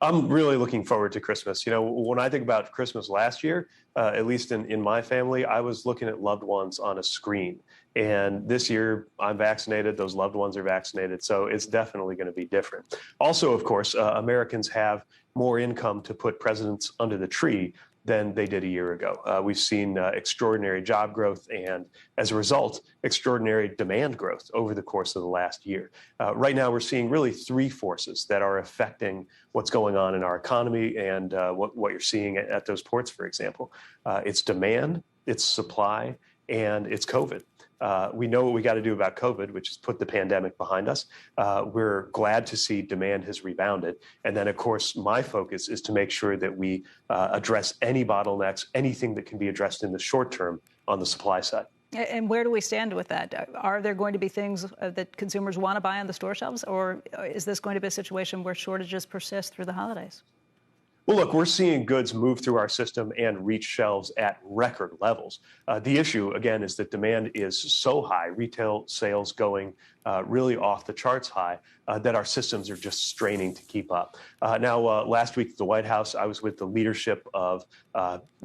I'm really looking forward to Christmas. You know, when I think about Christmas last year, at least in my family, I was looking at loved ones on a screen. And this year, I'm vaccinated. Those loved ones are vaccinated. So it's definitely going to be different. Also, of course, Americans have more income to put presidents under the tree than they did a year ago. We've seen extraordinary job growth and, as a result, extraordinary demand growth over the course of the last year. Right now, we're seeing really three forces that are affecting what's going on in our economy and what you're seeing at those ports, for example. It's demand, it's supply, and it's COVID. We know what we got to do about COVID, which is put the pandemic behind us. We're glad to see demand has rebounded. And then, of course, my focus is to make sure that we address any bottlenecks, anything that can be addressed in the short term on the supply side. And where do we stand with that? Are there going to be things that consumers want to buy on the store shelves, or is this going to be a situation where shortages persist through the holidays? Well, look, we're seeing goods move through our system and reach shelves at record levels. The issue, again, is that demand is so high, retail sales going really off the charts high, that our systems are just straining to keep up. Now, last week at the White House, I was with the leadership of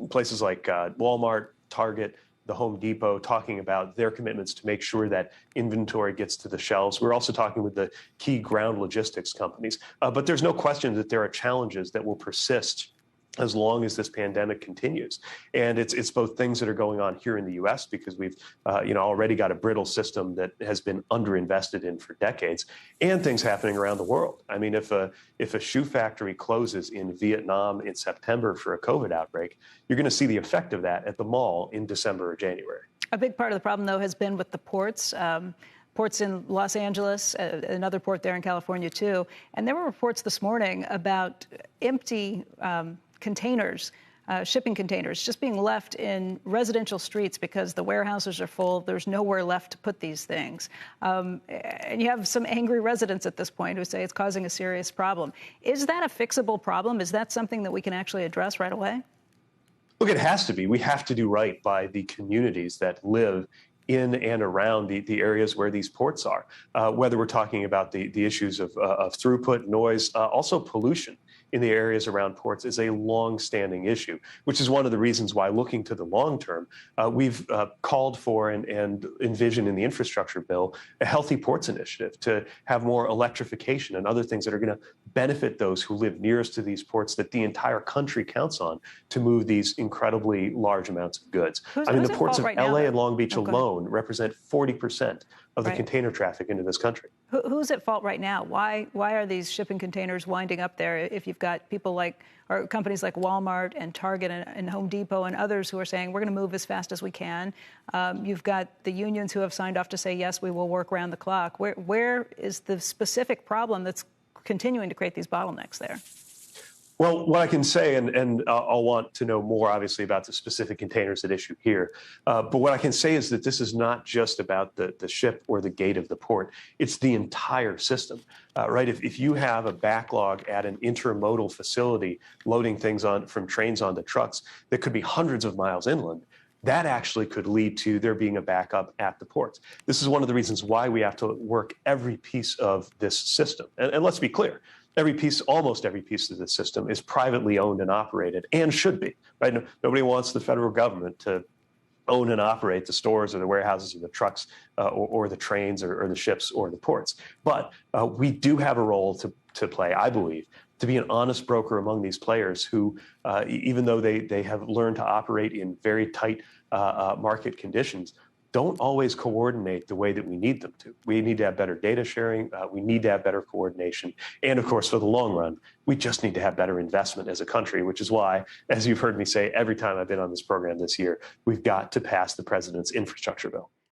places like Walmart, Target, the Home Depot, talking about their commitments to make sure that inventory gets to the shelves. We're also talking with the key ground logistics companies. But there's no question that there are challenges that will persist as long as this pandemic continues. And it's both things that are going on here in the U.S. because we've already got a brittle system that has been underinvested in for decades, and things happening around the world. I mean, if a shoe factory closes in Vietnam in September for a COVID outbreak, you're going to see the effect of that at the mall in December or January. A big part of the problem, though, has been with the ports. Ports in Los Angeles, another port there in California, too. And there were reports this morning about empty containers, shipping containers, just being left in residential streets because the warehouses are full. There's nowhere left to put these things. And you have some angry residents at this point who say it's causing a serious problem. Is that a fixable problem? Is that something that we can actually address right away? Look, it has to be. We have to do right by the communities that live in and around the areas where these ports are, whether we're talking about the issues of throughput, noise, also pollution in the areas around ports is a long-standing issue, which is one of the reasons why, looking to the long term, we've called for and envisioned in the infrastructure bill a healthy ports initiative to have more electrification and other things that are going to benefit those who live nearest to these ports that the entire country counts on to move these incredibly large amounts of goods. I mean, the ports of LA and Long Beach alone represent 40% of the container traffic into this country. Who's at fault right now? Why are these shipping containers winding up there if you've got people or companies like Walmart and Target and Home Depot and others who are saying we're going to move as fast as we can? You've got the unions who have signed off to say, yes, we will work around the clock. Where is the specific problem that's continuing to create these bottlenecks there? Well, what I can say, and I'll want to know more, obviously, about the specific containers at issue here. But what I can say is that this is not just about the ship or the gate of the port. It's the entire system, right? If you have a backlog at an intermodal facility loading things from trains onto trucks that could be hundreds of miles inland, that actually could lead to there being a backup at the ports. This is one of the reasons why we have to work every piece of this system. And let's be clear. Almost every piece of the system is privately owned and operated, and should be, right? Nobody wants the federal government to own and operate the stores or the warehouses or the trucks or the trains or the ships or the ports. But we do have a role to play, I believe, to be an honest broker among these players who, even though they have learned to operate in very tight market conditions, don't always coordinate the way that we need them to. We need to have better data sharing. We need to have better coordination. And of course, for the long run, we just need to have better investment as a country, which is why, as you've heard me say every time I've been on this program this year, we've got to pass the president's infrastructure bill.